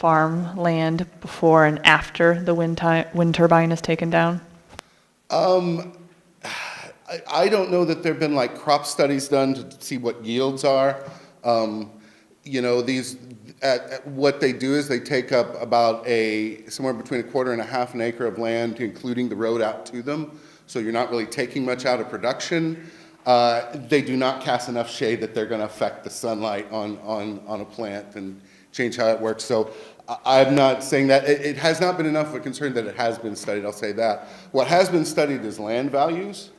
farmland before and after the wind turbine is taken down? I don't know that there've been like crop studies done to see what yields are. You know, what they do is they take up about somewhere between a quarter and a half an acre of land, including the road out to them. So you're not really taking much out of production. They do not cast enough shade that they're going to affect the sunlight on a plant and change how it works. So I'm not saying that. It has not been enough of a concern that it has been studied, I'll say that. What has been studied is land values.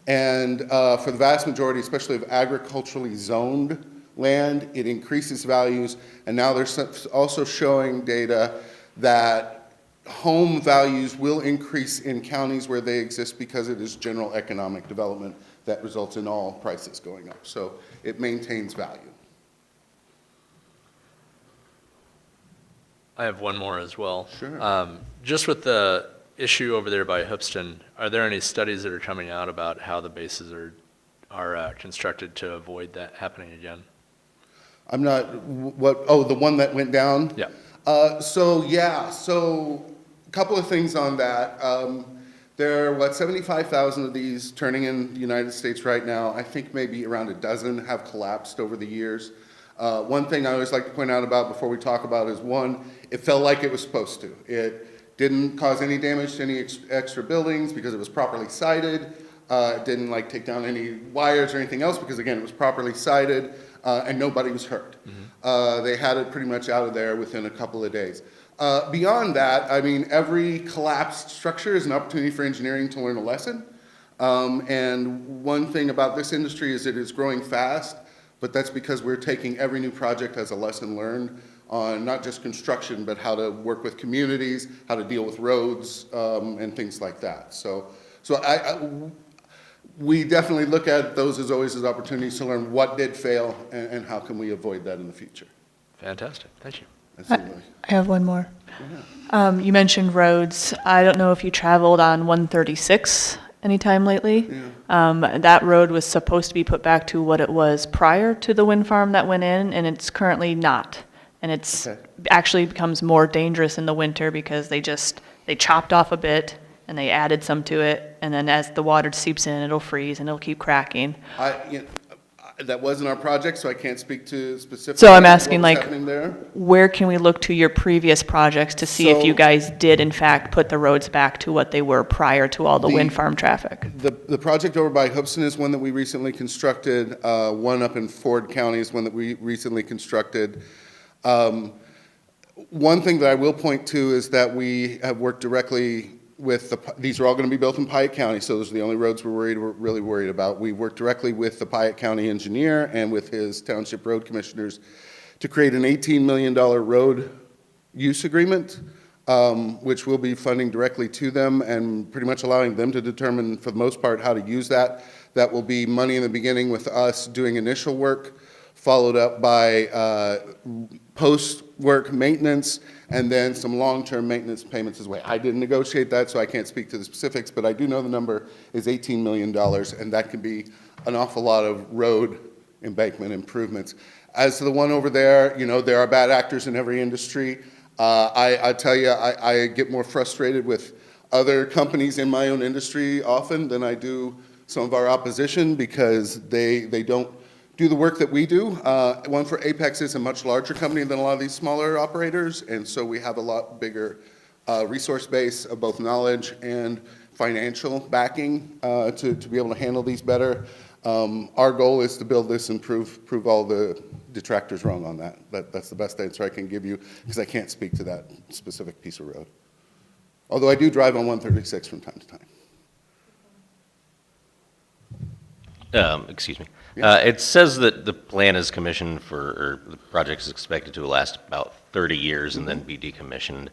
And for the vast majority, especially of agriculturally zoned land, it increases values. And now they're also showing data that home values will increase in counties where they exist because it is general economic development that results in all prices going up. So it maintains value. I have one more as well. Sure. Just with the issue over there by Hoopston, are there any studies that are coming out about how the bases are constructed to avoid that happening again? I'm not, the one that went down? Yeah. So a couple of things on that. There are, 75,000 of these turning in the United States right now. I think maybe around a dozen have collapsed over the years. One thing I always like to point out about before we talk about is one, it felt like it was supposed to. It didn't cause any damage to any extra buildings because it was properly sited. It didn't like take down any wires or anything else because again, it was properly sited and nobody was hurt. Mm-hmm. They had it pretty much out of there within a couple of days. Beyond that, I mean, every collapsed structure is an opportunity for engineering to learn a lesson. And one thing about this industry is it is growing fast, but that's because we're taking every new project as a lesson learned on not just construction, but how to work with communities, how to deal with roads, and things like that. So we definitely look at those as always as opportunities to learn what did fail and how can we avoid that in the future. Fantastic. Thank you. I have one more. You mentioned roads. I don't know if you traveled on 136 anytime lately. Yeah. That road was supposed to be put back to what it was prior to the wind farm that went in, and it's currently not. And it's actually becomes more dangerous in the winter because they chopped off a bit and they added some to it, and then as the water seeps in, it'll freeze and it'll keep cracking. That wasn't our project, so I can't speak to specifically. So I'm asking, like, where can we look to your previous projects to see if you guys did in fact put the roads back to what they were prior to all the wind farm traffic? The project over by Hoopston is one that we recently constructed. One up in Ford County is one that we recently constructed. One thing that I will point to is that we have worked directly with these are all going to be built in Piatt County, so those are the only roads we're really worried about. We worked directly with the Piatt County engineer and with his township road commissioners to create an $18 million road use agreement, which we'll be funding directly to them and pretty much allowing them to determine, for the most part, how to use that. That will be money in the beginning with us doing initial work, followed up by post-work maintenance, and then some long-term maintenance payments as well. I didn't negotiate that, so I can't speak to the specifics, but I do know the number is $18 million, and that can be an awful lot of road embankment improvements. As to the one over there, you know, there are bad actors in every industry. I tell you, I get more frustrated with other companies in my own industry often than I do some of our opposition because they don't do the work that we do. One for Apex is a much larger company than a lot of these smaller operators, and so we have a lot bigger resource base of both knowledge and financial backing to be able to handle these better. Our goal is to build this and prove all the detractors wrong on that. That's the best answer I can give you because I can't speak to that specific piece of road. Although I do drive on 136 from time to time. Excuse me. Yeah. It says that the plan is commissioned or the project is expected to last about 30 years and then be decommissioned.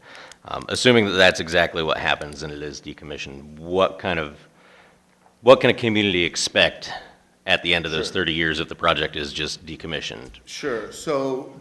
Assuming that that's exactly what happens and it is decommissioned, what can a community expect at the end of those 30 years if the project is just decommissioned? Sure. So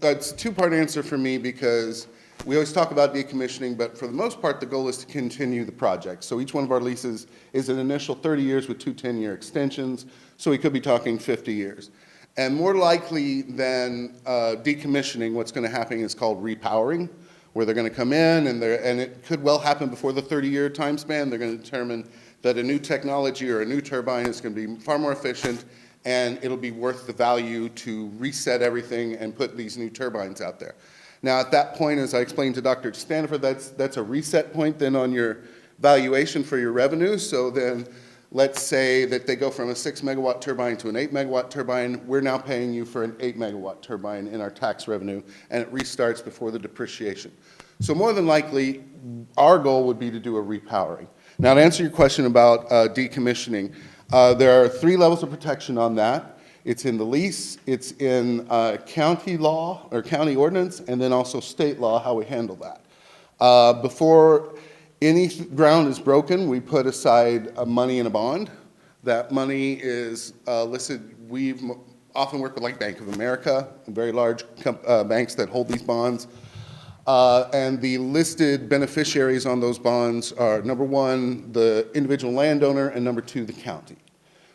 it's a two-part answer for me because we always talk about decommissioning, but for the most part, the goal is to continue the project. So each one of our leases is an initial 30 years with two 10-year extensions, so we could be talking 50 years. And more likely than decommissioning, what's going to happen is called repowering, where they're going to come in, and it could well happen before the 30-year time span. They're going to determine that a new technology or a new turbine is going to be far more efficient, and it'll be worth the value to reset everything and put these new turbines out there. Now, at that point, as I explained to Dr. Standiford, that's a reset point then on your valuation for your revenue. So then, let's say that they go from a 6 megawatt turbine to an 8 megawatt turbine. We're now paying you for an 8 megawatt turbine in our tax revenue, and it restarts before the depreciation. So more than likely, our goal would be to do a repowering. Now, to answer your question about decommissioning, there are 3 levels of protection on that. It's in the lease, it's in county law or county ordinance, and then also state law, how we handle that. Before any ground is broken, we put aside money in a bond. That money is listed. We've often worked with like Bank of America, very large banks that hold these bonds. And the listed beneficiaries on those bonds are, number 1, the individual landowner, and number 2, the county.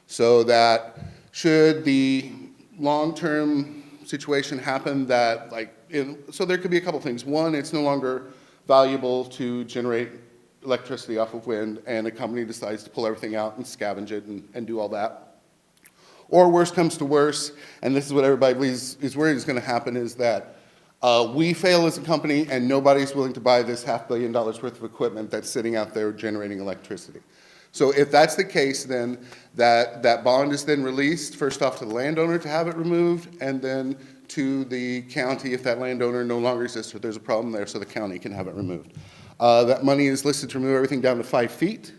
So that should the long-term situation happen that, so there could be a couple things. 1, it's no longer valuable to generate electricity off of wind, and a company decides to pull everything out and scavenge it and do all that. Or worse comes to worse, and this is what everybody believes is worried is going to happen, is that we fail as a company and nobody's willing to buy this $500 million worth of equipment that's sitting out there generating electricity. So if that's the case, then that bond is then released, first off to the landowner to have it removed, and then to the county if that landowner no longer exists or there's a problem there, so the county can have it removed. That money is listed to remove everything down to 5 feet,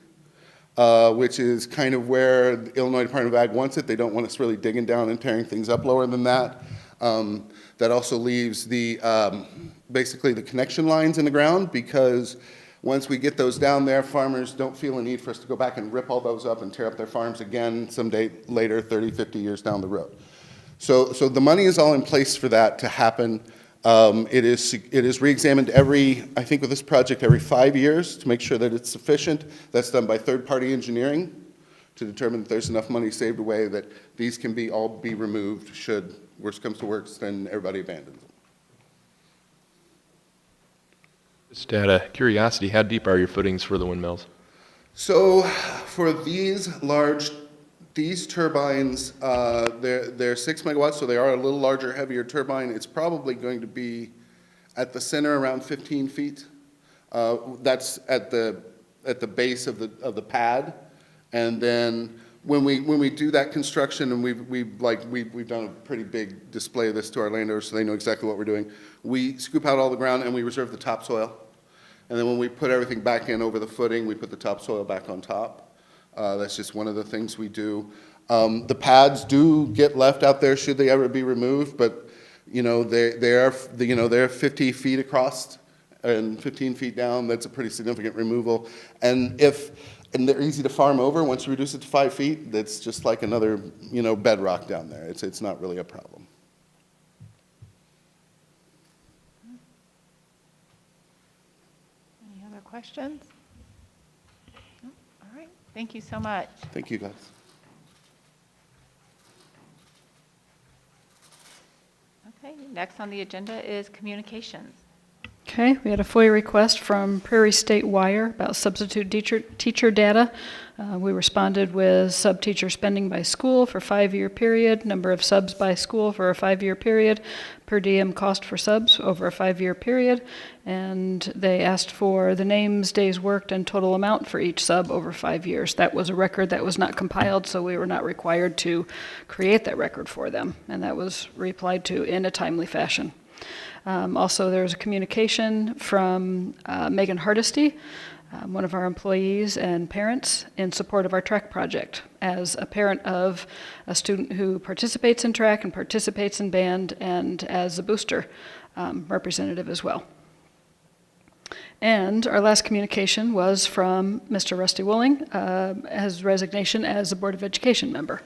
which is kind of where the Illinois Department of Ag wants it. They don't want us really digging down and tearing things up lower than that. That also leaves basically the connection lines in the ground, because once we get those down there, farmers don't feel a need for us to go back and rip all those up and tear up their farms again someday later, 30, 50 years down the road. So the money is all in place for that to happen. It is re-examined I think with this project, every 5 years to make sure that it's sufficient. That's done by third-party engineering to determine that there's enough money saved away that these can all be removed should worst comes to worst, then everybody abandons them. Just out of curiosity, how deep are your footings for the windmills? So for these turbines, they're 6 megawatts, so they are a little larger, heavier turbine. It's probably going to be at the center around 15 feet. That's at the base of the pad, and then when we do that construction, and we've done a pretty big display of this to our landowners, so they know exactly what we're doing. We scoop out all the ground and we reserve the topsoil, and then when we put everything back in over the footing, we put the topsoil back on top. That's just one of the things we do. The pads do get left out there should they ever be removed, but they're 50 feet across and 15 feet down. That's a pretty significant removal, and they're easy to farm over. Once you reduce it to 5 feet, that's just like another bedrock down there. It's not really a problem. Any other questions? No? All right, thank you so much. Thank you, guys. Okay, next on the agenda is communications. Okay, we had a FOIA request from Prairie State Wire about substitute teacher data. We responded with sub-teacher spending by school for a 5-year period, number of subs by school for a 5-year period, per diem cost for subs over a 5-year period, and they asked for the names, days worked, and total amount for each sub over 5 years. That was a record that was not compiled, so we were not required to create that record for them, and that was replied to in a timely fashion. Also, there was a communication from Megan Hardesty, one of our employees and parents, in support of our track project. As a parent of a student who participates in track and participates in band, and as a booster representative as well. And our last communication was from Mr. Rusty Wooling, his resignation as a Board of Education member.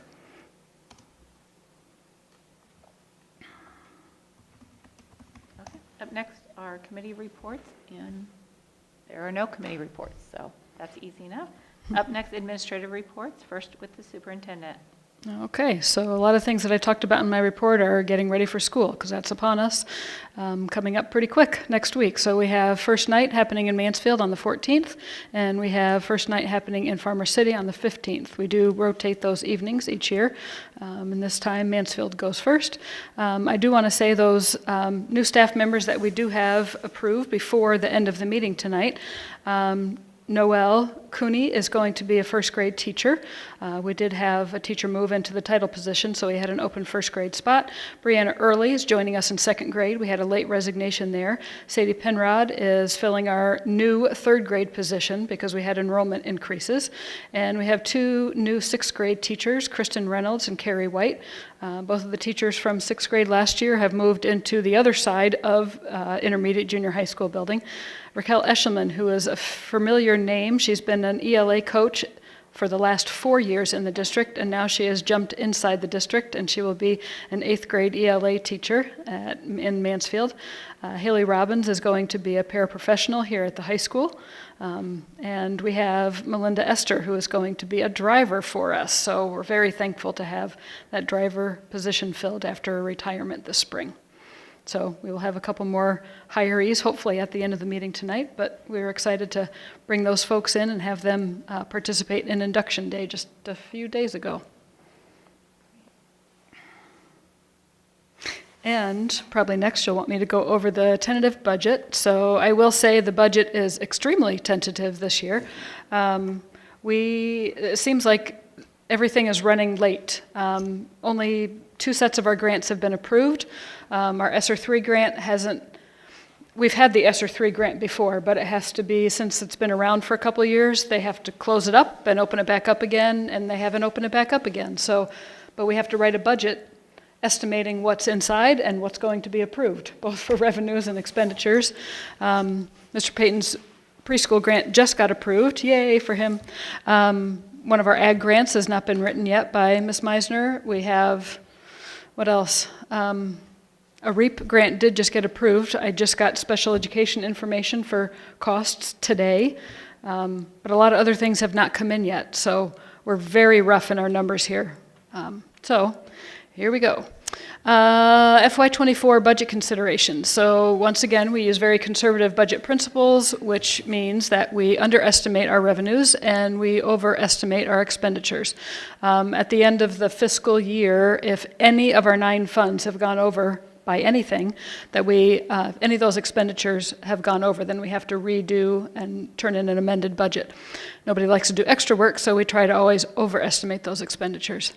Up next are committee reports, and there are no committee reports, so that's easy enough. Up next, administrative reports, first with the superintendent. Okay, so a lot of things that I talked about in my report are getting ready for school, because that's upon us, coming up pretty quick next week. So we have first night happening in Mansfield on the 14th, and we have first night happening in Farmer City on the 15th. We do rotate those evenings each year, and this time Mansfield goes first. I do want to say those new staff members that we do have approved before the end of the meeting tonight. Noelle Cooney is going to be a first grade teacher. We did have a teacher move into the title position, so we had an open first grade spot. Brianna Early is joining us in second grade. We had a late resignation there. Sadie Penrod is filling our new third grade position because we had enrollment increases. And we have two new sixth grade teachers, Kristen Reynolds and Carrie White. Both of the teachers from sixth grade last year have moved into the other side of intermediate junior high school building. Raquel Eshelman, who is a familiar name, she's been an ELA coach for the last 4 years in the district, and now she has jumped inside the district, and she will be an 8th grade ELA teacher in Mansfield. Haley Robbins is going to be a paraprofessional here at the high school. And we have Melinda Esther, who is going to be a driver for us. So we're very thankful to have that driver position filled after retirement this spring. So we will have a couple more hirees, hopefully at the end of the meeting tonight, but we're excited to bring those folks in and have them participate in induction day just a few days ago. And probably next you'll want me to go over the tentative budget. So I will say the budget is extremely tentative this year. It seems like everything is running late. Only 2 sets of our grants have been approved. Our ESSER 3 grant hasn't, we've had the ESSER 3 grant before, but it has to be, since it's been around for a couple of years, they have to close it up and open it back up again, and they haven't opened it back up again. So, but we have to write a budget estimating what's inside and what's going to be approved, both for revenues and expenditures. Mr. Payton's preschool grant just got approved. Yay for him. One of our ag grants has not been written yet by Ms. Meisner. We have, what else? A REAP grant did just get approved. I just got special education information for costs today, but a lot of other things have not come in yet. So we're very rough in our numbers here. So here we go. FY24 budget considerations. So once again, we use very conservative budget principles, which means that we underestimate our revenues and we overestimate our expenditures. At the end of the fiscal year, if any of our 9 funds have gone over by anything, that any of those expenditures have gone over, then we have to redo and turn in an amended budget. Nobody likes to do extra work, so we try to always overestimate those expenditures.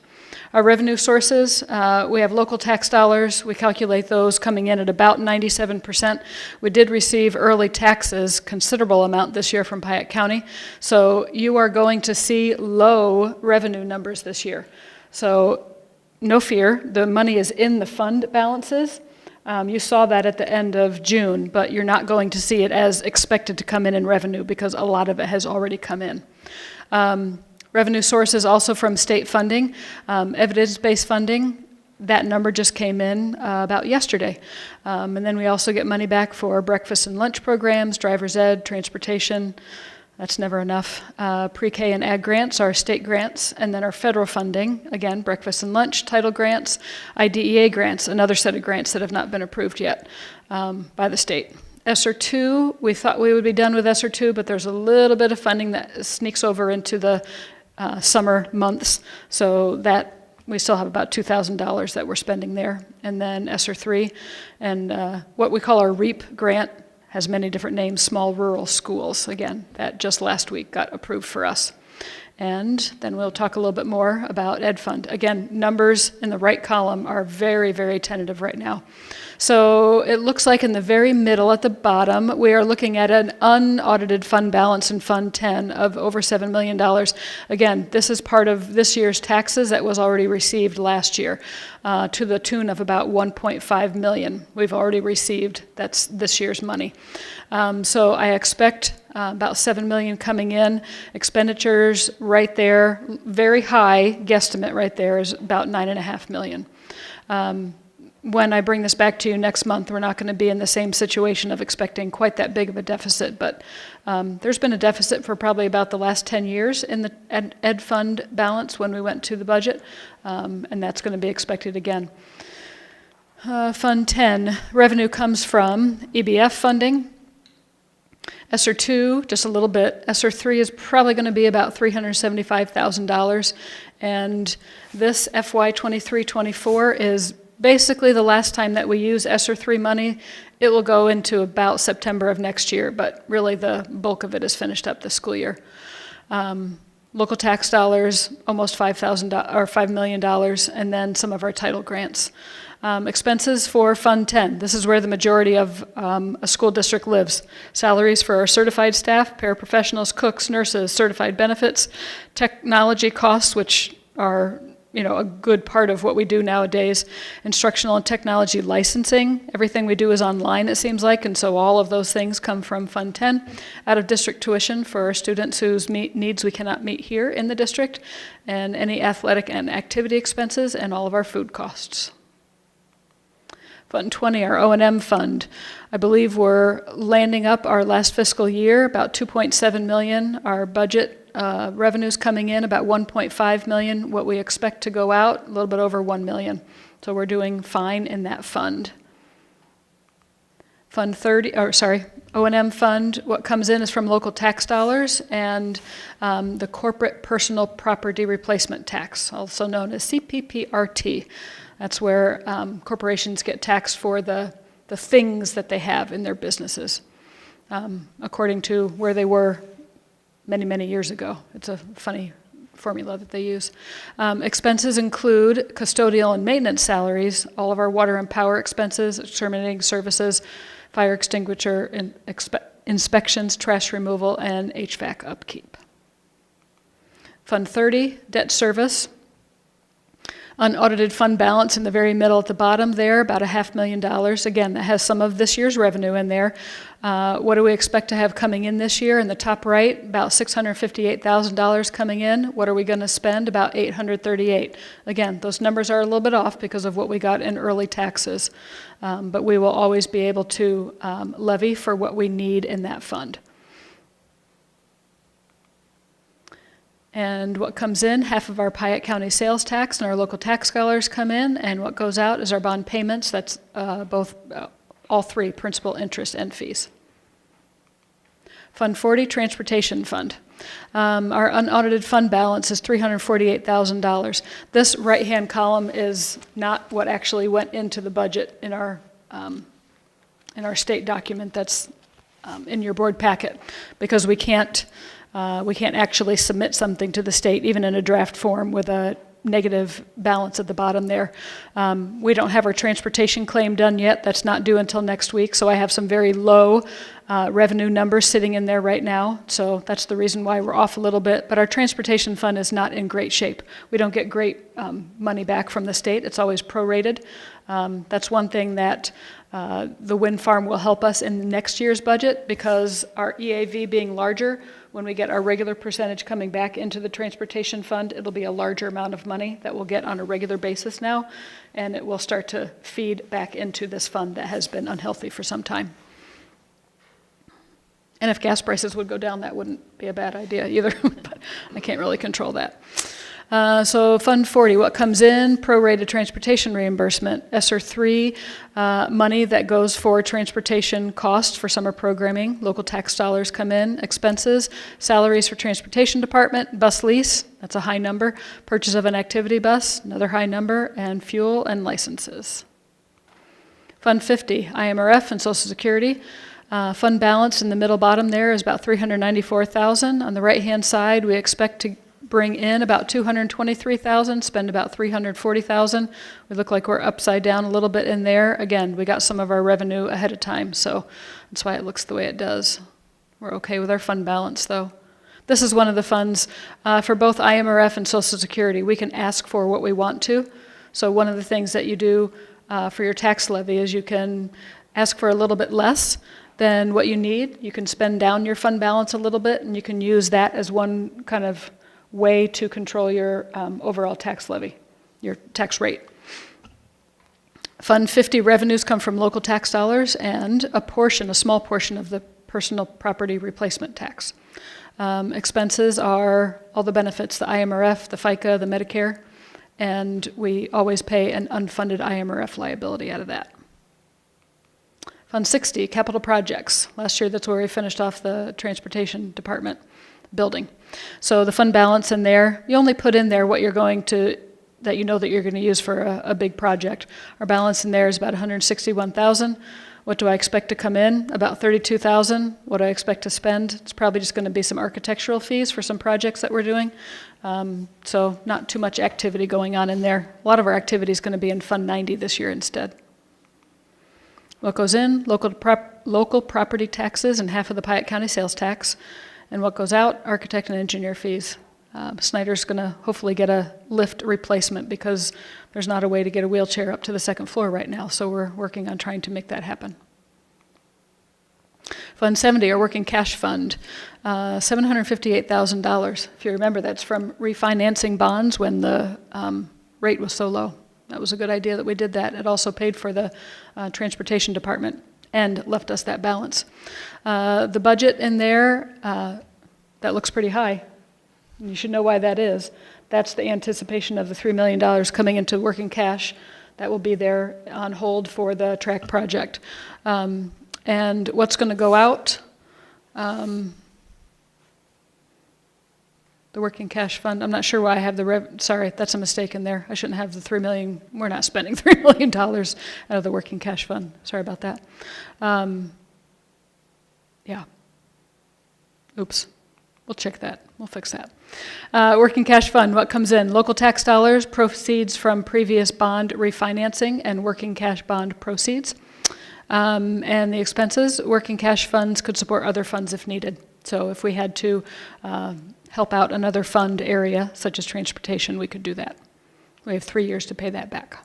Our revenue sources, we have local tax dollars. We calculate those coming in at about 97%. We did receive early taxes, considerable amount this year from Piatt County. So you are going to see low revenue numbers this year. So no fear, the money is in the fund balances. You saw that at the end of June, but you're not going to see it as expected to come in revenue because a lot of it has already come in. Revenue sources also from state funding, evidence-based funding. That number just came in about yesterday. And then we also get money back for breakfast and lunch programs, driver's ed, transportation. That's never enough. Pre-K and ag grants are state grants, and then our federal funding, again, breakfast and lunch, title grants, IDEA grants, another set of grants that have not been approved yet by the state. ESSER 2, we thought we would be done with ESSER 2, but there's a little bit of funding that sneaks over into the summer months, so that we still have about $2,000 that we're spending there. And then ESSER 3, and what we call our REAP grant, has many different names, small rural schools. Again, that just last week got approved for us. And then we'll talk a little bit more about Ed Fund. Again, numbers in the right column are very, very tentative right now. So it looks like in the very middle at the bottom, we are looking at an unaudited fund balance in Fund 10 of over $7 million. Again, this is part of this year's taxes that was already received last year to the tune of about $1.5 million. We've already received, that's this year's money. So I expect about $7 million coming in. Expenditures right there, very high guesstimate right there is about $9.5 million. when I bring this back to you next month, we're not going to be in the same situation of expecting quite that big of a deficit, but there's been a deficit for probably about the last 10 years in the ed fund balance when we went to the budget, and that's going to be expected again. Fund 10, revenue comes from EBF funding. ESSER 2, just a little bit. ESSER 3 is probably going to be about $375,000, and this FY 23-24 is basically the last time that we use ESSER 3 money. It will go into about September of next year, but really the bulk of it is finished up this school year. Local tax dollars, almost $5 million, and then some of our title grants. Expenses for Fund 10. This is where the majority of a school district lives. Salaries for our certified staff, paraprofessionals, cooks, nurses, certified benefits, technology costs, which are a good part of what we do nowadays, instructional and technology licensing. Everything we do is online, it seems like, and so all of those things come from Fund 10. Out-of-district tuition for our students whose needs we cannot meet here in the district, and any athletic and activity expenses, and all of our food costs. Fund 20, our O&M fund. I believe we're landing up our last fiscal year, about $2.7 million. Our budget revenues coming in about $1.5 million. What we expect to go out, a little bit over $1 million. So we're doing fine in that fund. Fund 30, O&M fund, what comes in is from local tax dollars and the corporate personal property replacement tax, also known as CPPRT. That's where corporations get taxed for the things that they have in their businesses, according to where they were many, many years ago. It's a funny formula that they use. Expenses include custodial and maintenance salaries, all of our water and power expenses, exterminating services, fire extinguisher inspections, trash removal, and HVAC upkeep. Fund 30, debt service. Unaudited fund balance in the very middle at the bottom there, about $500,000. Again, that has some of this year's revenue in there. What do we expect to have coming in this year? In the top right, about $658,000 coming in. What are we going to spend? About $838,000. Again, those numbers are a little bit off because of what we got in early taxes, but we will always be able to levy for what we need in that fund. And what comes in, half of our Piatt County sales tax and our local tax dollars come in, and what goes out is our bond payments. That's all three, principal, interest, and fees. Fund 40, transportation fund. Our unaudited fund balance is $348,000. This right-hand column is not what actually went into the budget in our state document that's in your board packet, because we can't actually submit something to the state, even in a draft form, with a negative balance at the bottom there. We don't have our transportation claim done yet. That's not due until next week, so I have some very low revenue numbers sitting in there right now, so that's the reason why we're off a little bit. But our transportation fund is not in great shape. We don't get great money back from the state. It's always prorated. That's one thing that the wind farm will help us in next year's budget, because our EAV being larger, when we get our regular percentage coming back into the transportation fund, it'll be a larger amount of money that we'll get on a regular basis now, and it will start to feed back into this fund that has been unhealthy for some time. And if gas prices would go down, that wouldn't be a bad idea either, but I can't really control that. So Fund 40, what comes in? Prorated transportation reimbursement. ESSER 3, money that goes for transportation costs for summer programming. Local tax dollars come in. Expenses, salaries for transportation department, bus lease, that's a high number. Purchase of an activity bus, another high number, and fuel and licenses. Fund 50, IMRF and Social Security. Fund balance in the middle bottom there is about $394,000. On the right-hand side, we expect to bring in about $223,000, spend about $340,000. We look like we're upside down a little bit in there. Again, we got some of our revenue ahead of time, so that's why it looks the way it does. We're okay with our fund balance, though. This is one of the funds for both IMRF and Social Security. We can ask for what we want to. So one of the things that you do for your tax levy is you can ask for a little bit less than what you need. You can spend down your fund balance a little bit, and you can use that as one kind of way to control your overall tax levy, your tax rate. Fund 50 revenues come from local tax dollars and a small portion of the personal property replacement tax. Expenses are all the benefits, the IMRF, the FICA, the Medicare, and we always pay an unfunded IMRF liability out of that. Fund 60, capital projects. Last year, that's where we finished off the transportation department building. So the fund balance in there, you only put in there what you're going to, that you know that you're going to use for a big project. Our balance in there is about $161,000. What do I expect to come in? About $32,000. What do I expect to spend? It's probably just going to be some architectural fees for some projects that we're doing. So not too much activity going on in there. A lot of our activity is going to be in Fund 90 this year instead. What goes in? Local property taxes and half of the Piatt County sales tax. And what goes out? Architect and engineer fees. Snyder's going to hopefully get a lift replacement because there's not a way to get a wheelchair up to the second floor right now, so we're working on trying to make that happen. Fund 70, our working cash fund, $758,000. If you remember, that's from refinancing bonds when the rate was so low. That was a good idea that we did that. It also paid for the transportation department and left us that balance. The budget in there, that looks pretty high. You should know why that is. That's the anticipation of the $3 million coming into working cash. That will be there on hold for the track project. And what's going to go out? The working cash fund. I'm not sure why I have sorry, that's a mistake in there. I shouldn't have the $3 million. We're not spending $3 million out of the working cash fund. Sorry about that. Yeah. Oops. We'll check that. We'll fix that. Working cash fund, what comes in? Local tax dollars, proceeds from previous bond refinancing, and working cash bond proceeds. And the expenses, working cash funds could support other funds if needed. So if we had to help out another fund area, such as transportation, we could do that. We have 3 years to pay that back.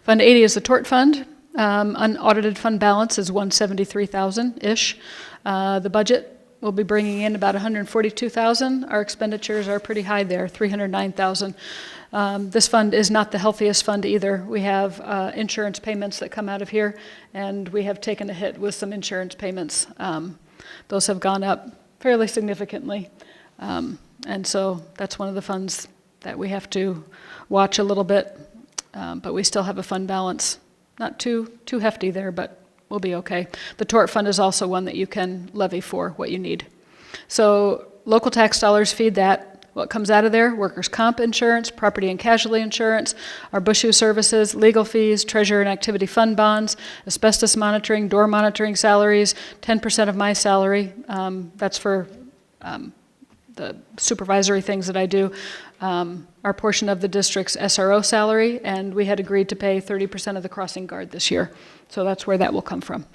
Fund 80 is the tort fund. Unaudited fund balance is $173,000-ish. The budget will be bringing in about $142,000. Our expenditures are pretty high there, $309,000. This fund is not the healthiest fund either. We have insurance payments that come out of here, and we have taken a hit with some insurance payments. Those have gone up fairly significantly, and so that's one of the funds that we have to watch a little bit, but we still have a fund balance. Not too hefty there, but we'll be okay. The tort fund is also one that you can levy for what you need. So local tax dollars feed that. What comes out of there? Workers' comp insurance, property and casualty insurance, our BUSHU services, legal fees, treasurer and activity fund bonds, asbestos monitoring, door monitoring salaries, 10% of my salary. That's for the supervisory things that I do. Our portion of the district's SRO salary, and we had agreed to pay 30% of the crossing guard this year. So that's where that will come from.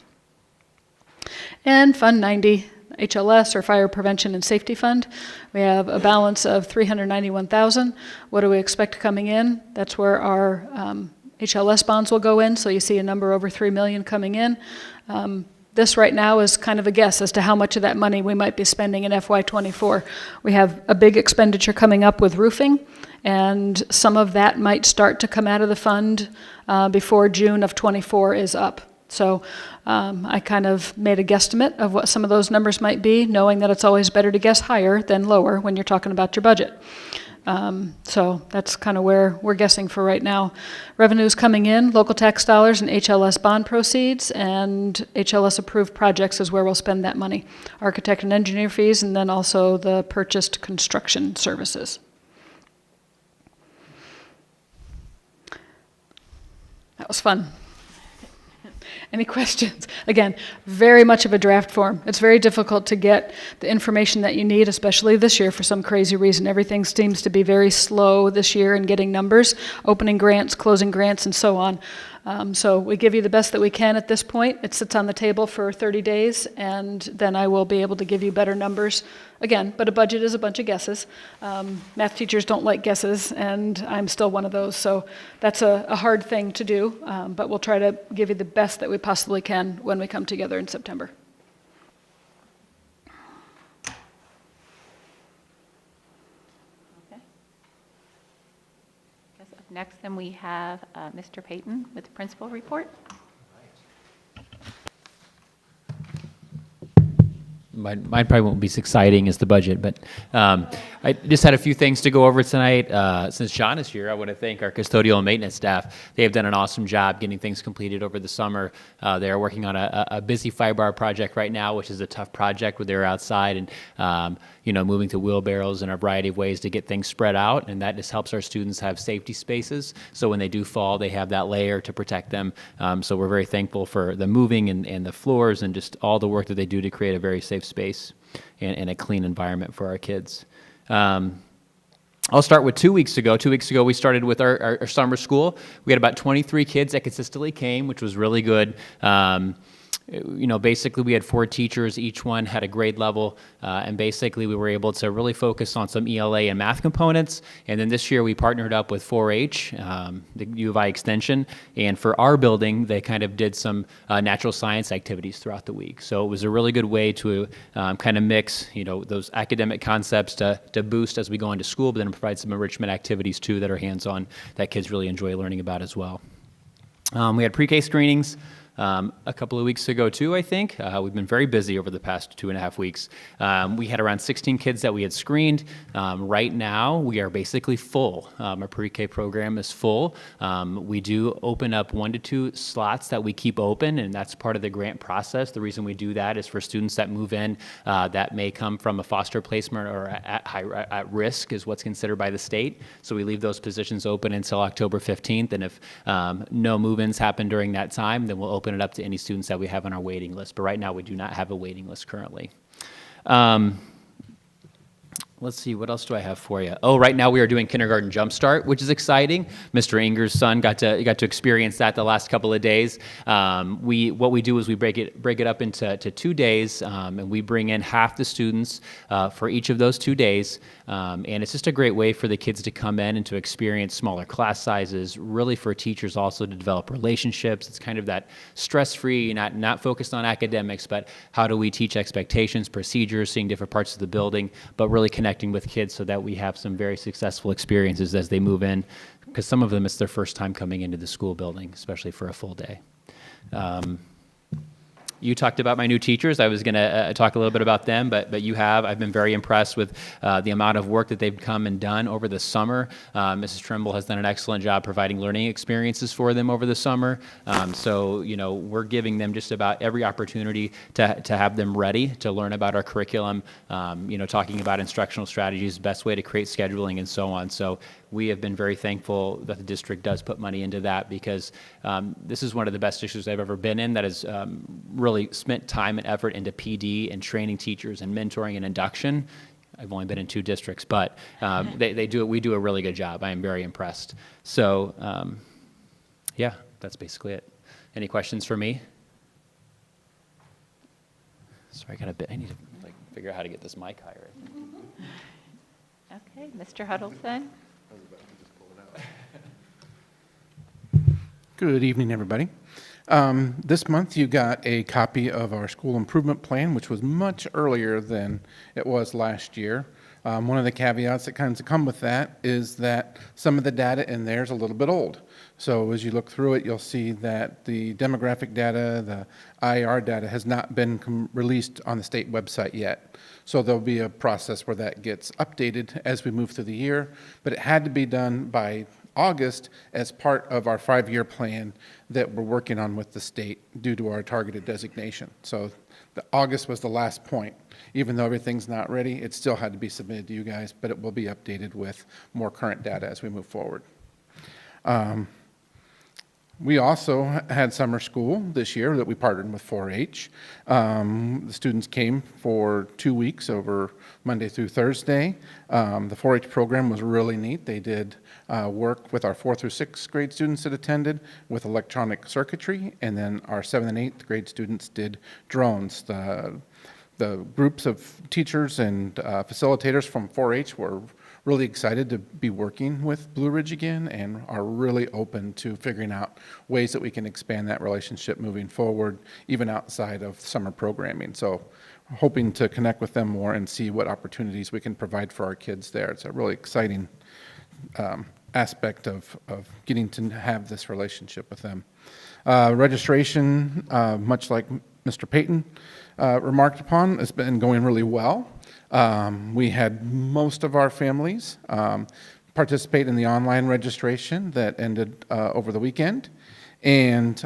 And Fund 90, HLS, or Fire Prevention and Safety Fund. We have a balance of $391,000. What do we expect coming in? That's where our HLS bonds will go in, so you see a number over $3 million coming in. This right now is kind of a guess as to how much of that money we might be spending in FY24. We have a big expenditure coming up with roofing, and some of that might start to come out of the fund before June of 24 is up. So I kind of made a guesstimate of what some of those numbers might be, knowing that it's always better to guess higher than lower when you're talking about your budget. So that's kind of where we're guessing for right now. Revenues coming in, local tax dollars and HLS bond proceeds, and HLS approved projects is where we'll spend that money. Architect and engineer fees, and then also the purchased construction services. That was fun. Any questions? Again, very much of a draft form. It's very difficult to get the information that you need, especially this year for some crazy reason. Everything seems to be very slow this year in getting numbers, opening grants, closing grants, and so on. So we give you the best that we can at this point. It sits on the table for 30 days, and then I will be able to give you better numbers. Again, but a budget is a bunch of guesses. Math teachers don't like guesses, and I'm still one of those, so that's a hard thing to do, but we'll try to give you the best that we possibly can when we come together in September. Okay. Guess Next, then, we have Mr. Payton with the principal report. Mine probably won't be as exciting as the budget, but I just had a few things to go over tonight. Since Sean is here, I want to thank our custodial and maintenance staff. They have done an awesome job getting things completed over the summer. They are working on a busy fiber project right now, which is a tough project where they're outside and moving to wheelbarrows in a variety of ways to get things spread out, and that just helps our students have safety spaces. So when they do fall, they have that layer to protect them. So we're very thankful for the moving and the floors and just all the work that they do to create a very safe space and a clean environment for our kids. I'll start with 2 weeks ago. 2 weeks ago, we started with our summer school. We had about 23 kids that consistently came, which was really good. Basically we had 4 teachers, each one had a grade level, and basically we were able to really focus on some ELA and math components. And then this year we partnered up with 4-H, the U of I Extension, and for our building, they kind of did some natural science activities throughout the week. So it was a really good way to kind of mix, those academic concepts to boost as we go into school, but then provide some enrichment activities too that are hands-on that kids really enjoy learning about as well. We had pre-K screenings a couple of weeks ago too, I think. We've been very busy over the past 2.5 weeks. We had around 16 kids that we had screened. Right now, we are basically full. Our pre-K program is full. We do open up 1 to 2 slots that we keep open, and that's part of the grant process. The reason we do that is for students that move in that may come from a foster placement or at risk is what's considered by the state. So we leave those positions open until October 15th, and if no move-ins happen during that time, then we'll open it up to any students that we have on our waiting list. But right now, we do not have a waiting list currently. Let's see, what else do I have for you? Oh, right now we are doing Kindergarten Jumpstart, which is exciting. Mr. Inger's son got to experience that the last couple of days. What we do is we break it up into 2 days, and we bring in half the students for each of those 2 days. And it's just a great way for the kids to come in and to experience smaller class sizes, really for teachers also to develop relationships. It's kind of that stress-free, not focused on academics, but how do we teach expectations, procedures, seeing different parts of the building, but really connecting with kids so that we have some very successful experiences as they move in, because some of them it's their first time coming into the school building, especially for a full day. You talked about my new teachers. I was going to talk a little bit about them, but I've been very impressed with the amount of work that they've come and done over the summer. Mrs. Trimble has done an excellent job providing learning experiences for them over the summer. So we're giving them just about every opportunity to have them ready to learn about our curriculum, talking about instructional strategies, best way to create scheduling, and so on. So we have been very thankful that the district does put money into that, because this is one of the best districts I've ever been in that has really spent time and effort into PD and training teachers and mentoring and induction. I've only been in 2 districts, but we do a really good job. I am very impressed. So yeah, that's basically it. Any questions for me? Sorry, I need to figure out how to get this mic higher. Okay, Mr. Huddleston. Good evening, everybody. This month you got a copy of our school improvement plan, which was much earlier than it was last year. One of the caveats that kind of come with that is that some of the data in there is a little bit old. So as you look through it, you'll see that the demographic data, the IR data has not been released on the state website yet. So there'll be a process where that gets updated as we move through the year, but it had to be done by August as part of our 5-year plan that we're working on with the state due to our targeted designation. So August was the last point. Even though everything's not ready, it still had to be submitted to you guys, but it will be updated with more current data as we move forward. We also had summer school this year that we partnered with 4-H. The students came for 2 weeks over Monday through Thursday. The 4-H program was really neat. They did work with our 4th through 6th grade students that attended with electronic circuitry, and then our 7th and 8th grade students did drones. The groups of teachers and facilitators from 4-H were really excited to be working with Blue Ridge again and are really open to figuring out ways that we can expand that relationship moving forward, even outside of summer programming. So hoping to connect with them more and see what opportunities we can provide for our kids there. It's a really exciting aspect of getting to have this relationship with them. Registration, much like Mr. Payton remarked upon, has been going really well. We had most of our families participate in the online registration that ended over the weekend. And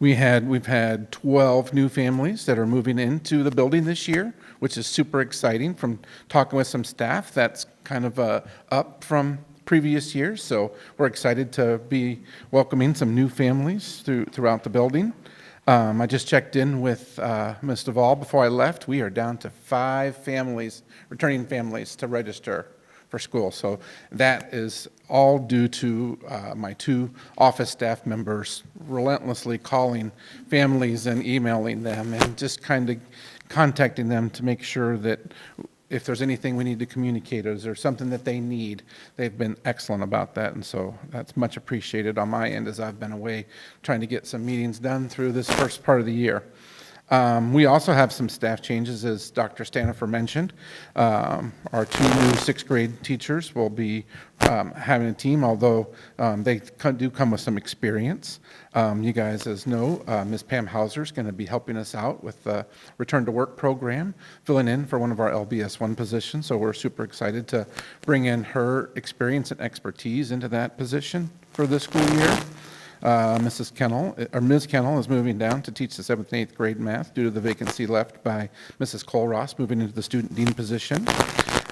we've had 12 new families that are moving into the building this year, which is super exciting. From talking with some staff, that's kind of up from previous years. So we're excited to be welcoming some new families throughout the building. I just checked in with Ms. Duvall before I left. We are down to 5 families, returning families, to register for school. So that is all due to my 2 office staff members relentlessly calling families and emailing them and just kind of contacting them to make sure that if there's anything we need to communicate, or is there something that they need, they've been excellent about that. And so that's much appreciated on my end as I've been away trying to get some meetings done through this first part of the year. We also have some staff changes, as Dr. Stanifer mentioned. Our 2 new 6th grade teachers will be having a team, although they do come with some experience. You guys, as know, Ms. Pam Hauser is going to be helping us out with the Return to Work program, filling in for one of our LBS 1 positions. So we're super excited to bring in her experience and expertise into that position for this school year. Ms. Kennel is moving down to teach the 7th and 8th grade math due to the vacancy left by Mrs. Colross, moving into the student dean position.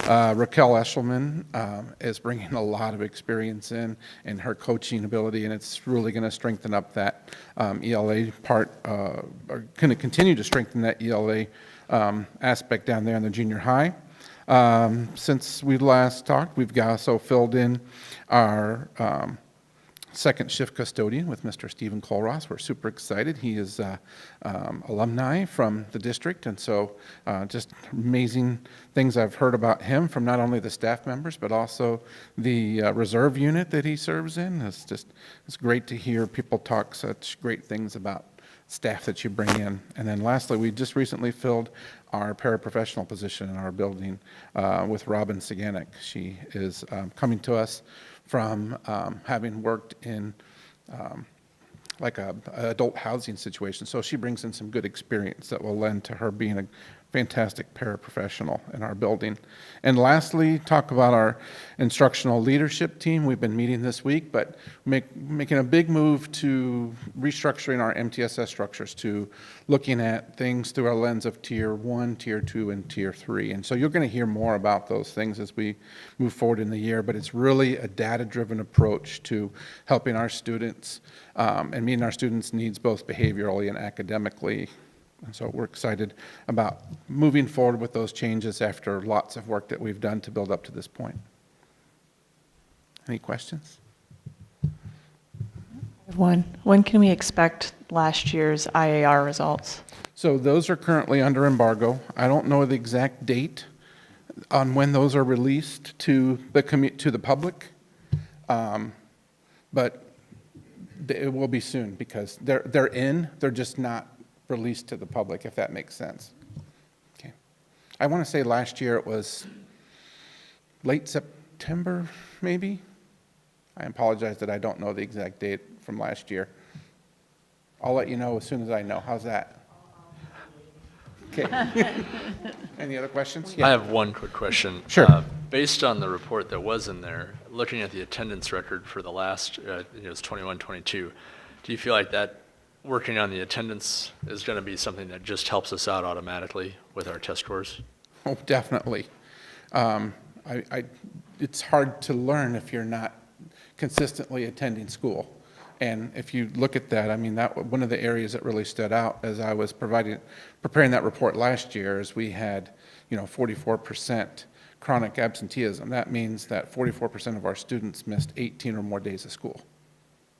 Raquel Eshelman is bringing a lot of experience in her coaching ability, and it's really going to strengthen up that ELA part, or going to continue to strengthen that ELA aspect down there in the junior high. Since we last talked, we've also filled in our second shift custodian with Mr. Stephen Colross. We're super excited. He is alumni from the district, and so just amazing things I've heard about him from not only the staff members but also the reserve unit that he serves in. It's great to hear people talk such great things about staff that you bring in. And then lastly, we just recently filled our paraprofessional position in our building with Robin Saganek. She is coming to us from having worked in like a adult housing situation. So she brings in some good experience that will lend to her being a fantastic paraprofessional in our building. And lastly, talk about our instructional leadership team. We've been meeting this week, but making a big move to restructuring our MTSS structures, to looking at things through our lens of Tier 1, Tier 2, and Tier 3. And so you're going to hear more about those things as we move forward in the year, but it's really a data-driven approach to helping our students and meeting our students' needs both behaviorally and academically. And so we're excited about moving forward with those changes after lots of work that we've done to build up to this point. Any questions? When can we expect last year's IAR results? So those are currently under embargo. I don't know the exact date on when those are released to the public, but it will be soon because they're just not released to the public, if that makes sense. Okay. I want to say last year it was late September, maybe. I apologize that I don't know the exact date from last year. I'll let you know as soon as I know. How's that? Okay. Any other questions? I have one quick question. Sure. Based on the report that was in there, looking at the attendance record for the last, it was 21-22, do you feel like that working on the attendance is going to be something that just helps us out automatically with our test scores? Oh, definitely. It's hard to learn if you're not consistently attending school. And if you look at that, I mean, that one of the areas that really stood out as I was preparing that report last year is we had, 44% chronic absenteeism. That means that 44% of our students missed 18 or more days of school.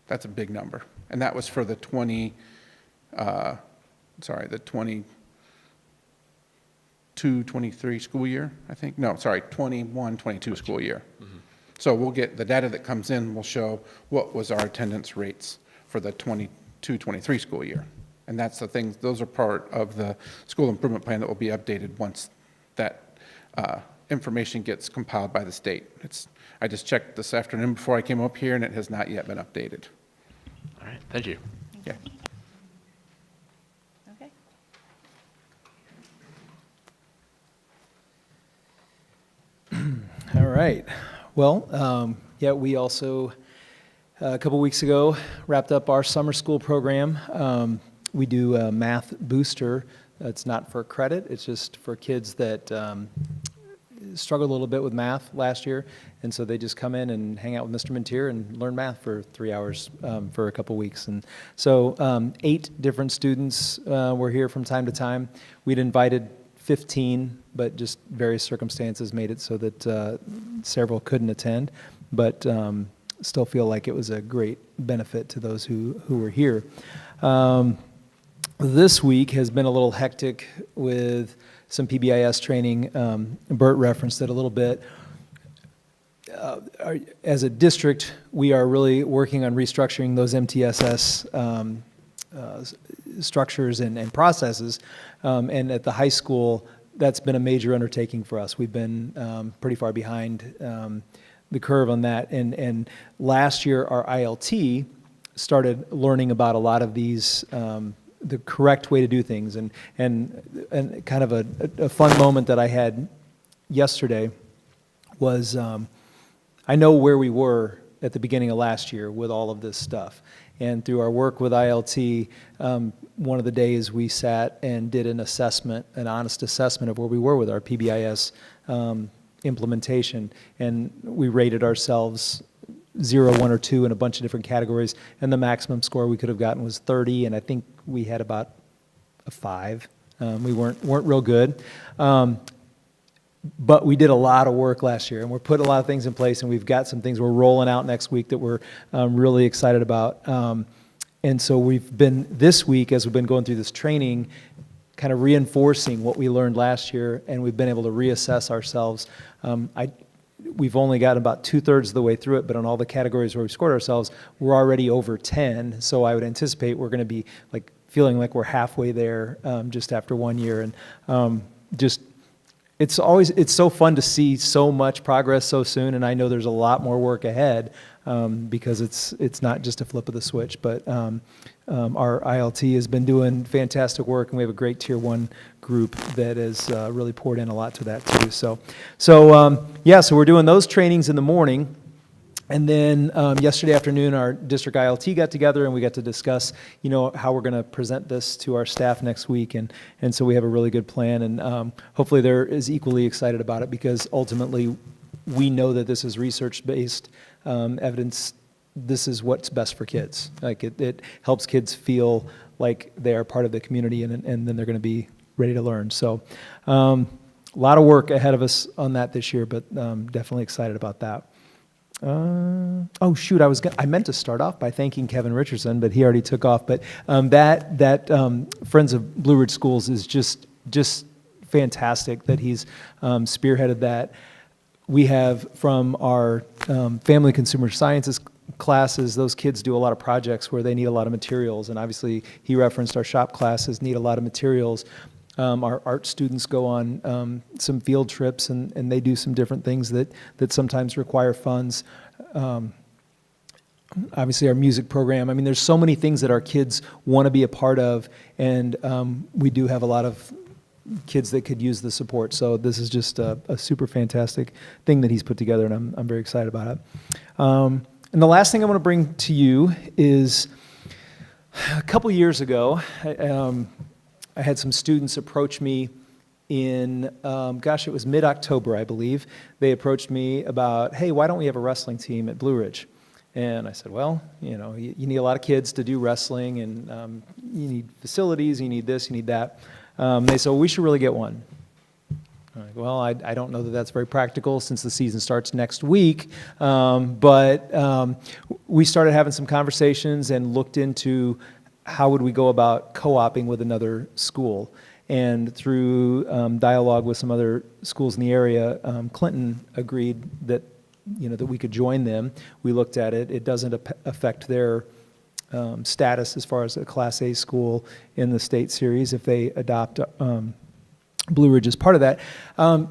That's a big number. And that was for the 22-23 school year, I think. No, sorry, 21-22 school year. Mm-hmm. So we'll get the data that comes in will show what was our attendance rates for the 22-23 school year. And that's the things, those are part of the school improvement plan that will be updated once that information gets compiled by the state. I just checked this afternoon before I came up here, and it has not yet been updated. All right, thank you. Yeah. Okay. All right. Well, yeah, we also, a couple weeks ago, wrapped up our summer school program. We do a Math Booster. It's not for credit. It's just for kids that struggled a little bit with math last year. And so they just come in and hang out with Mr. Mintier and learn math for 3 hours for a couple weeks. And so 8 different students were here from time to time. We'd invited 15, but just various circumstances made it so that several couldn't attend, but still feel like it was a great benefit to those who were here. This week has been a little hectic with some PBIS training. Bert referenced it a little bit. As a district, we are really working on restructuring those MTSS structures and processes. And at the high school, that's been a major undertaking for us. We've been pretty far behind the curve on that. And last year, our ILT started learning about a lot of these, the correct way to do things. And kind of a fun moment that I had yesterday was I know where we were at the beginning of last year with all of this stuff. And through our work with ILT, one of the days we sat and did an assessment, an honest assessment of where we were with our PBIS implementation. And we rated ourselves 0, 1, or 2 in a bunch of different categories. And the maximum score we could have gotten was 30, and I think we had about a 5. We weren't real good. But we did a lot of work last year, and we're putting a lot of things in place, and we've got some things we're rolling out next week that we're really excited about. And so we've been, this week, as we've been going through this training, kind of reinforcing what we learned last year, and we've been able to reassess ourselves. We've only gotten about 2/3 of the way through it, but on all the categories where we scored ourselves, we're already over 10. So I would anticipate we're going to be like feeling like we're halfway there just after 1 year. And it's so fun to see so much progress so soon, and I know there's a lot more work ahead because it's not just a flip of the switch. But our ILT has been doing fantastic work, and we have a great Tier 1 group that has really poured in a lot to that too. So we're doing those trainings in the morning. And then yesterday afternoon, our district ILT got together, and we got to discuss, how we're going to present this to our staff next week. And so we have a really good plan, and hopefully they're as equally excited about it, because ultimately we know that this is research-based evidence. This is what's best for kids. Like it helps kids feel like they are part of the community, and then they're going to be ready to learn. So a lot of work ahead of us on that this year, but definitely excited about that. Oh shoot! I meant to start off by thanking Kevin Richardson, but he already took off. But that Friends of Blue Ridge Schools is just fantastic that he's spearheaded that. We have from our family consumer sciences classes, those kids do a lot of projects where they need a lot of materials, and obviously he referenced our shop classes need a lot of materials. Our art students go on some field trips, and they do some different things that sometimes require funds. Obviously, our music program. I mean, there's so many things that our kids want to be a part of, and we do have a lot of kids that could use the support. So this is just a super fantastic thing that he's put together, and I'm very excited about it. And the last thing I want to bring to you is a couple years ago, I had some students approach me in, it was mid-October, I believe. They approached me about, hey, why don't we have a wrestling team at Blue Ridge? And I said, well, you need a lot of kids to do wrestling, and you need facilities, you need this, you need that. They said, well, we should really get one. I'm like, well, I don't know that that's very practical since the season starts next week, but we started having some conversations and looked into how would we go about co-oping with another school. And through dialogue with some other schools in the area, Clinton agreed that that we could join them. We looked at it. It doesn't affect their status as far as a Class A school in the state series if they adopt Blue Ridge is part of that.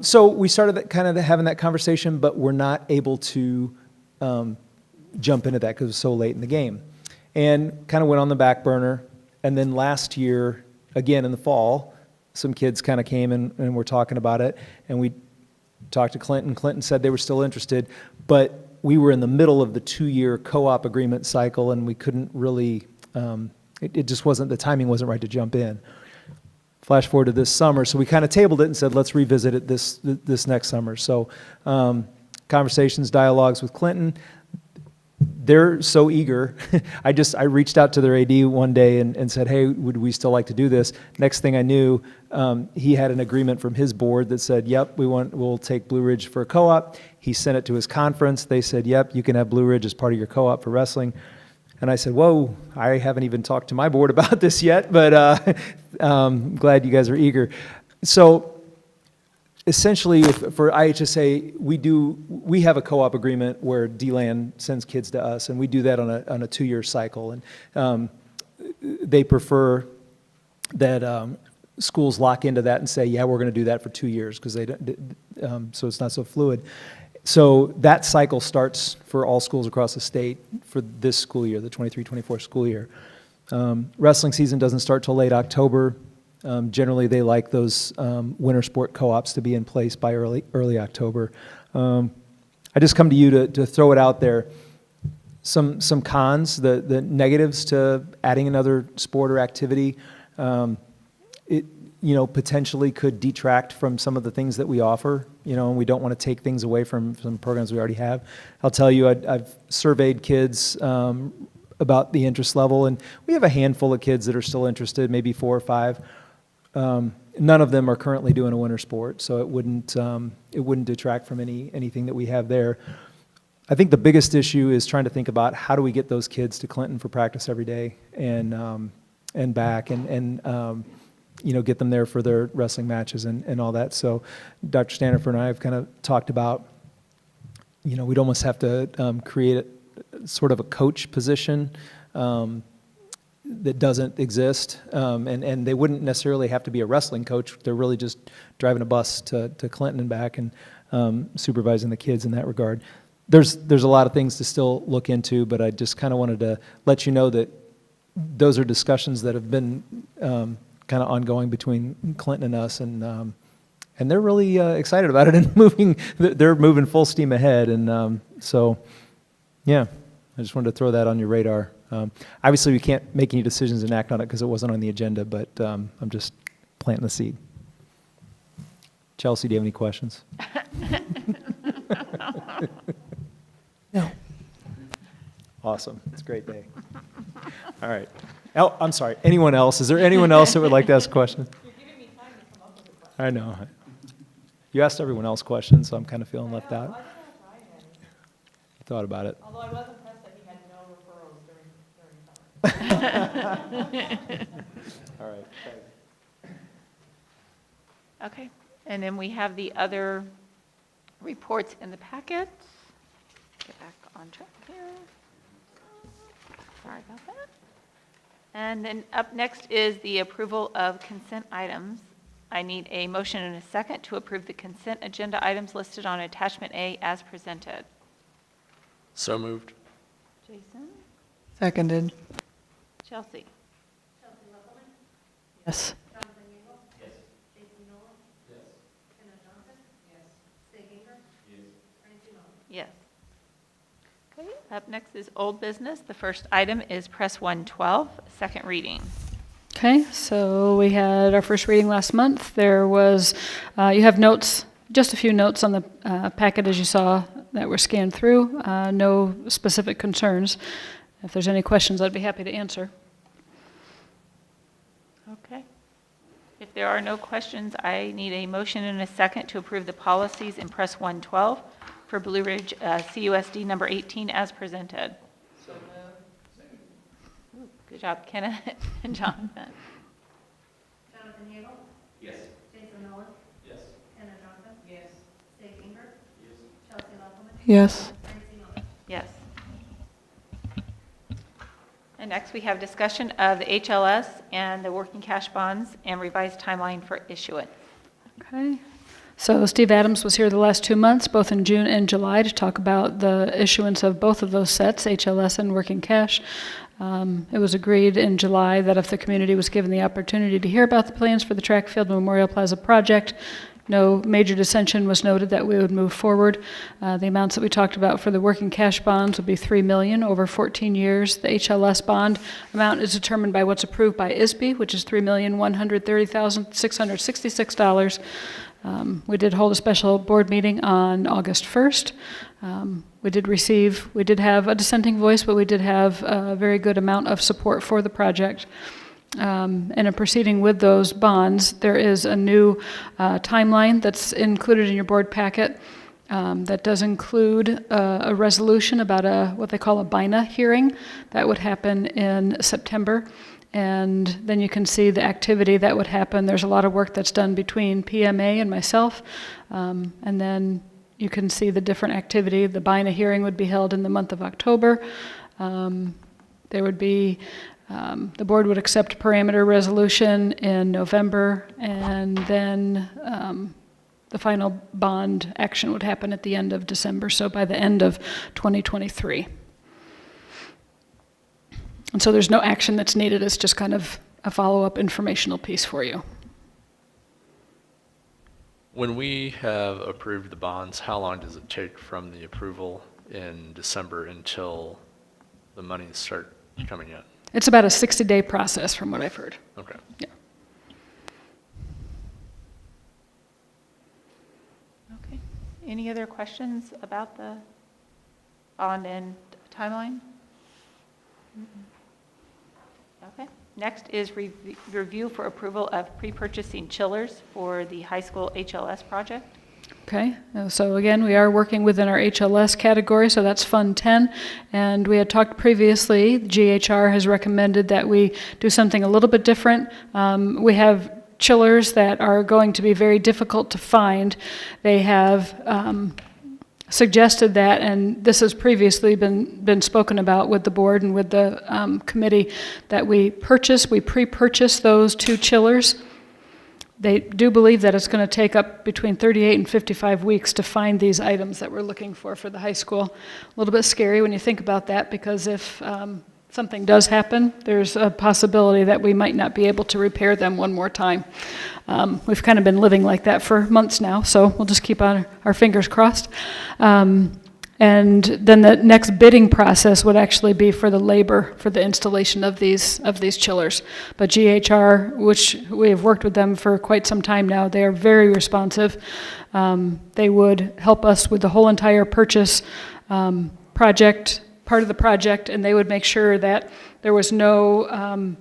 So we started having that conversation, but we're not able to jump into that because it was so late in the game. And kind of went on the back burner. And then last year, again in the fall, some kids kind of came and were talking about it. And we talked to Clinton. Clinton said they were still interested, but we were in the middle of the 2-year co-op agreement cycle, and we couldn't really, it just wasn't, the timing wasn't right to jump in. Flash forward to this summer, so we kind of tabled it and said, let's revisit it this next summer. So conversations, dialogues with Clinton. They're so eager. I reached out to their AD one day and said, hey, would we still like to do this? Next thing I knew, he had an agreement from his board that said, yep, we'll take Blue Ridge for a co-op. He sent it to his conference. They said, yep, you can have Blue Ridge as part of your co-op for wrestling. And I said, whoa, I haven't even talked to my board about this yet, but glad you guys are eager. So essentially, for IHSA, we have a co-op agreement where DLAN sends kids to us, and we do that on a 2-year cycle. And they prefer that schools lock into that and say, yeah, we're going to do that for 2 years, because so it's not so fluid. So that cycle starts for all schools across the state for this school year, the 23-24 school year. Wrestling season doesn't start till late October. Generally, they like those winter sport co-ops to be in place by early October. I just come to you to throw it out there. Some cons, the negatives to adding another sport or activity. It potentially could detract from some of the things that we offer. And we don't want to take things away from some programs we already have. I'll tell you, I've surveyed kids about the interest level, and we have a handful of kids that are still interested, maybe 4 or 5. None of them are currently doing a winter sport, so it wouldn't detract from anything that we have there. I think the biggest issue is trying to think about how do we get those kids to Clinton for practice every day and back and get them there for their wrestling matches and all that. So Dr. Stanifer and I have kind of talked about, we'd almost have to create sort of a coach position that doesn't exist, and they wouldn't necessarily have to be a wrestling coach. They're really just driving a bus to Clinton and back and supervising the kids in that regard. There's a lot of things to still look into, but I just kind of wanted to let you know that those are discussions that have been kind of ongoing between Clinton and us, and they're really excited about it and they're moving full steam ahead, and so yeah, I just wanted to throw that on your radar. Obviously, we can't make any decisions and act on it because it wasn't on the agenda, but I'm just planting the seed. Chelsea, do you have any questions? No. Awesome. It's a great day. All right. Oh, I'm sorry. Anyone else? Is there anyone else that would like to ask a question? You're giving me time to come up with a question. I know. You asked everyone else questions, so I'm kind of feeling left out. I thought about it. Although I was impressed that he had no referrals during summer. All right. Okay, and then we have the other reports in the packet. Get back on track here. Sorry about that. And then up next is the approval of consent items. I need a motion and a second to approve the consent agenda items listed on attachment A as presented. So moved. Jason? Seconded. Chelsea? Yes. Yes. Okay, up next is old business. The first item is Press 112, second reading. Okay, so we had our first reading last month. There was, you have notes, just a few notes on the packet as you saw that were scanned through. No specific concerns. If there's any questions, I'd be happy to answer. Okay. If there are no questions, I need a motion and a second to approve the policies in Press 112 for Blue Ridge CUSD number 18 as presented. So moved. Good job, Kenneth and Jonathan. Jonathan Hagel? Yes. Jason Nolan? Yes. Kenna Johnson? Yes. Dave Inger? Yes. Chelsea Lovelman? Yes. Yes. And next, we have discussion of the HLS and the working cash bonds and revised timeline for issuance. Okay. So Steve Adams was here the last 2 months, both in June and July, to talk about the issuance of both of those sets, HLS and working cash. It was agreed in July that if the community was given the opportunity to hear about the plans for the track field Memorial Plaza project, no major dissension was noted that we would move forward. The amounts that we talked about for the working cash bonds would be $3 million over 14 years. The HLS bond amount is determined by what's approved by ISB, which is $3,130,666. We did hold a special board meeting on August 1st. We did have a dissenting voice, but we did have a very good amount of support for the project. And in proceeding with those bonds, there is a new timeline that's included in your board packet that does include a resolution about what they call a BINA hearing that would happen in September. And then you can see the activity that would happen. There's a lot of work that's done between PMA and myself. And then you can see the different activity. The BINA hearing would be held in the month of October. There would be, the board would accept parameter resolution in November, and then the final bond action would happen at the end of December, so by the end of 2023. And so there's no action that's needed. It's just kind of a follow-up informational piece for you. When we have approved the bonds, how long does it take from the approval in December until the monies start coming in? It's about a 60-day process from what I've heard. Okay. Yeah. Okay. Any other questions about the bond and timeline? Okay. Next is review for approval of pre-purchasing chillers for the high school HLS project. Okay, so again, we are working within our HLS category, so that's Fund 10. And we had talked previously, GHR has recommended that we do something a little bit different. We have chillers that are going to be very difficult to find. They have suggested that, and this has previously been spoken about with the board and with the committee, that we pre-purchase those 2 chillers. They do believe that it's going to take up between 38 and 55 weeks to find these items that we're looking for the high school. A little bit scary when you think about that, because if something does happen, there's a possibility that we might not be able to repair them one more time. We've kind of been living like that for months now, so we'll just keep our fingers crossed. And then the next bidding process would actually be for the labor for the installation of these chillers. But GHR, which we have worked with them for quite some time now, they are very responsive. They would help us with the whole entire purchase project, part of the project, and they would make sure that there was no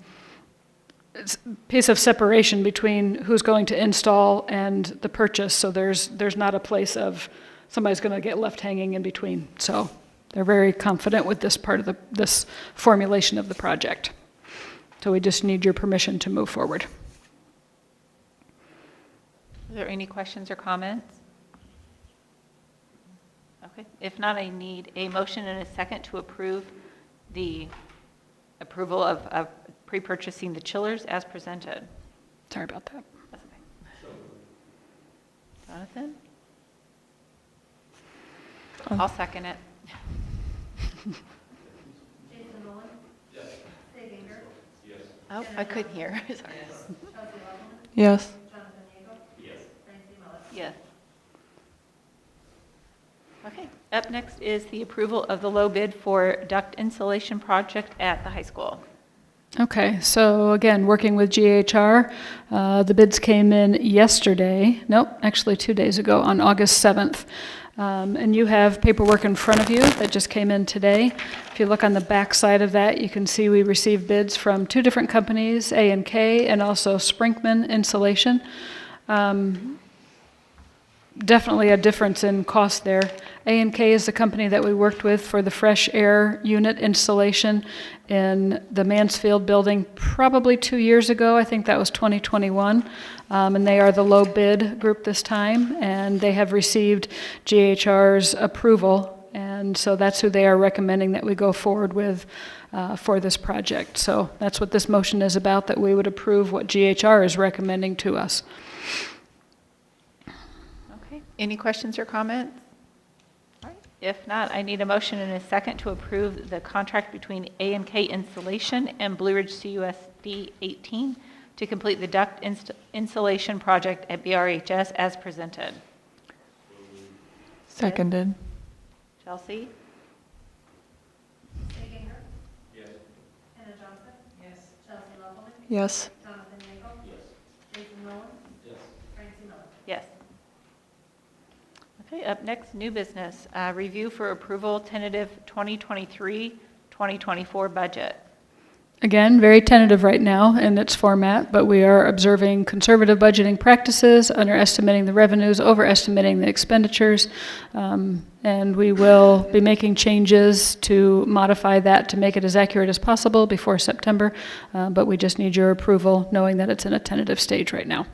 piece of separation between who's going to install and the purchase. So there's not a place of somebody's going to get left hanging in between. So they're very confident with this part of this formulation of the project. So we just need your permission to move forward. Are there any questions or comments? Okay, if not, I need a motion and a second to approve the approval of pre-purchasing the chillers as presented. Sorry about that. That's okay. Jonathan? I'll second it. Jason Nolan? Yes. Dave Enger? Yes. Oh, I couldn't hear. Sorry. Chelsea Loveland? Yes. Jonathan Nagel? Yes. Francie Miller? Yes. Okay, up next is the approval of the low bid for duct insulation project at the high school. Okay, so again, working with GHR, the bids came in yesterday, actually 2 days ago, on August 7th. And you have paperwork in front of you that just came in today. If you look on the back side of that, you can see we received bids from 2 different companies, A&K and also Sprinkman Insulation. Definitely a difference in cost there. A&K is the company that we worked with for the fresh air unit installation in the Mansfield building probably 2 years ago. I think that was 2021. And they are the low bid group this time, and they have received GHR's approval. And so that's who they are recommending that we go forward with for this project. So that's what this motion is about, that we would approve what GHR is recommending to us. Any questions or comments? All right. If not, I need a motion and a second to approve the contract between A&K Insulation and Blue Ridge CUSD 18 to complete the duct insulation project at BRHS as presented. Seconded. Chelsea? Seeginger? Yes. Hannah Johnson? Yes. Chelsea Lovelman? Yes. Jonathan Yeagle? Yes. Jason Nolan? Yes. Francie Miller? Yes. Okay, up next, new business. Review for approval tentative 2023-2024 budget. Again, very tentative right now in its format, but we are observing conservative budgeting practices, underestimating the revenues, overestimating the expenditures, and we will be making changes to modify that to make it as accurate as possible before September, but we just need your approval, knowing that it's in a tentative stage right now.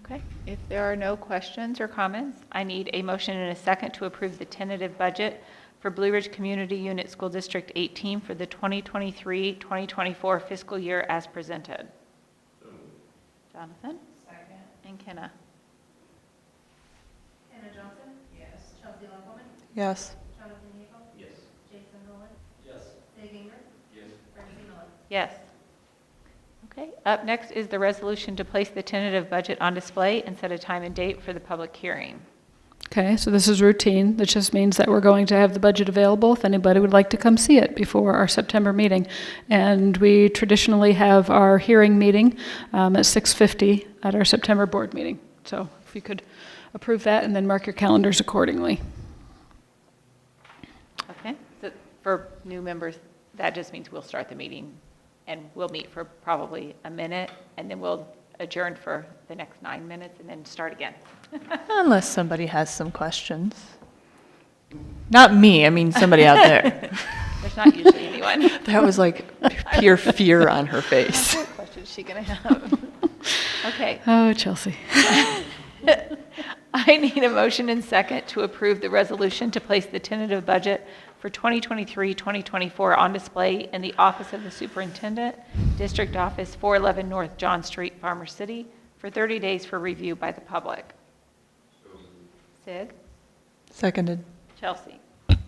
Okay, if there are no questions or comments, I need a motion and a second to approve the tentative budget for Blue Ridge Community Unit School District 18 for the 2023-2024 fiscal year as presented. Jonathan? Second. And Kenna? Hannah Johnson? Yes. Chelsea Lovelman? Yes. Jonathan Yeagle? Yes. Jason Nolan? Yes. Seeginger? Yes. Francie Miller? Yes. Okay, up next is the resolution to place the tentative budget on display and set a time and date for the public hearing. Okay, so this is routine. That just means that we're going to have the budget available if anybody would like to come see it before our September meeting. And we traditionally have our hearing meeting at 6:50 at our September board meeting. So if you could approve that and then mark your calendars accordingly. Okay, so for new members, that just means we'll start the meeting and we'll meet for probably a minute and then we'll adjourn for the next 9 minutes and then start again. Unless somebody has some questions. Not me, I mean somebody out there. There's not usually anyone. That was like pure fear on her face. What question is she going to have? Okay. Oh, Chelsea. I need a motion and second to approve the resolution to place the tentative budget for 2023-2024 on display in the Office of the Superintendent, District Office, 411 North John Street, Farmer City, for 30 days for review by the public. Sig? Seconded. Chelsea? Chelsea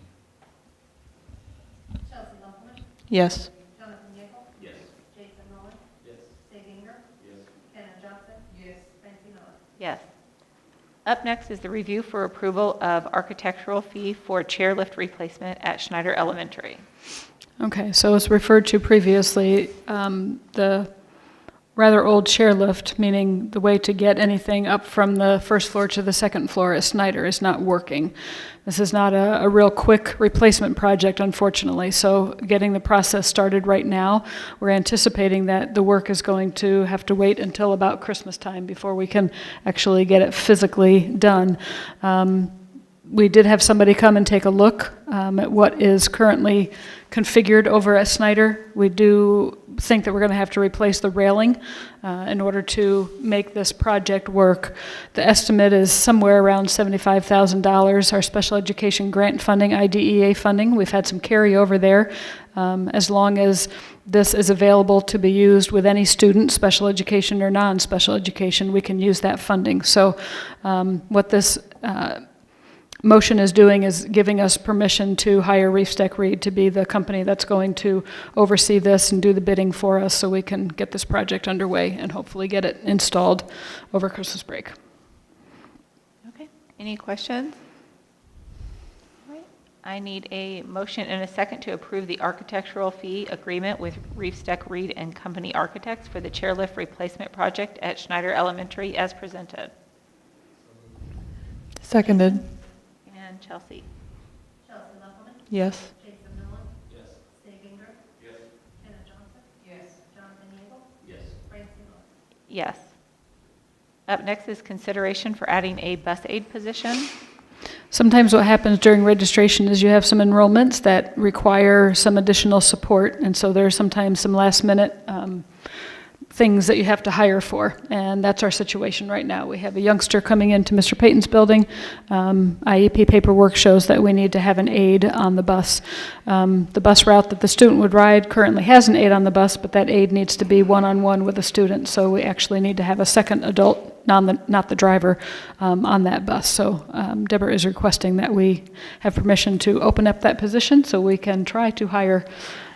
Lovelman? Yes. Jonathan Yeagle? Yes. Jason Nolan? Yes. Seeginger? Yes. Hannah Johnson? Yes. Francie Miller? Yes. Up next is the review for approval of architectural fee for chairlift replacement at Schneider Elementary. Okay, so as referred to previously, the rather old chairlift, meaning the way to get anything up from the first floor to the second floor at Snyder, is not working. This is not a real quick replacement project, unfortunately, so getting the process started right now, we're anticipating that the work is going to have to wait until about Christmas time before we can actually get it physically done. We did have somebody come and take a look at what is currently configured over at Snyder. We do think that we're going to have to replace the railing in order to make this project work. The estimate is somewhere around $75,000. Our special education grant funding, IDEA funding, we've had some carryover there. As long as this is available to be used with any student, special education or non-special education, we can use that funding. So what this motion is doing is giving us permission to hire Reef Stack Reed to be the company that's going to oversee this and do the bidding for us so we can get this project underway and hopefully get it installed over Christmas break. Okay, any questions? All right. I need a motion and a second to approve the architectural fee agreement with Reef Stack Reed and Company Architects for the chairlift replacement project at Schneider Elementary as presented. Seconded. And Chelsea? Chelsea Lovelman? Yes. Jason Nolan? Yes. Seeginger? Yes. Hannah Johnson? Yes. Jonathan Yeagle? Yes. Francie Miller? Yes. Up next is consideration for adding a bus aid position. Sometimes what happens during registration is you have some enrollments that require some additional support, and so there are sometimes some last-minute things that you have to hire for, and that's our situation right now. We have a youngster coming into Mr. Payton's building. IEP paperwork shows that we need to have an aide on the bus. The bus route that the student would ride currently has an aide on the bus, but that aide needs to be one-on-one with a student, so we actually need to have a second adult not the driver, on that bus. So Deborah is requesting that we have permission to open up that position so we can try to hire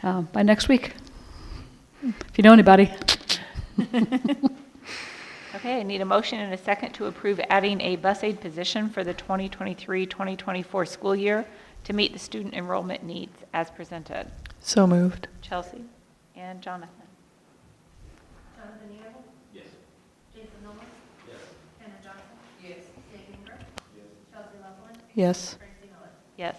by next week. If you know anybody. Okay, I need a motion and a second to approve adding a bus aid position for the 2023-2024 school year to meet the student enrollment needs as presented. So moved. Chelsea and Jonathan. Jonathan Yeagle. Yes. Jason Nolan. Yes. Hannah Johnson. Yes. Dave Ingram. Yes. Chelsea Loveland. Yes. Tracy Miller. Yes.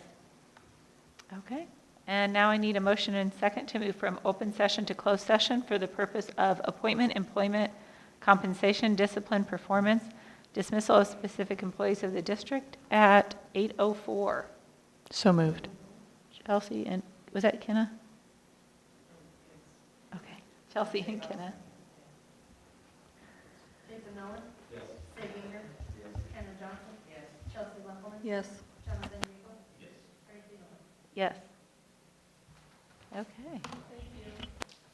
Okay, and now I need a motion and second to move from open session to closed session for the purpose of appointment, employment, compensation, discipline, performance, dismissal of specific employees of the district at 8:04. So moved. Chelsea and, was that Kenna? Okay, Chelsea and Kenna. Jason Nolan. Yes. Dave Ingram. Yes. Hannah Johnson. Yes. Chelsea Loveland. Yes. Jonathan Yeagle. Yes. Tracy Miller. Yes. Okay.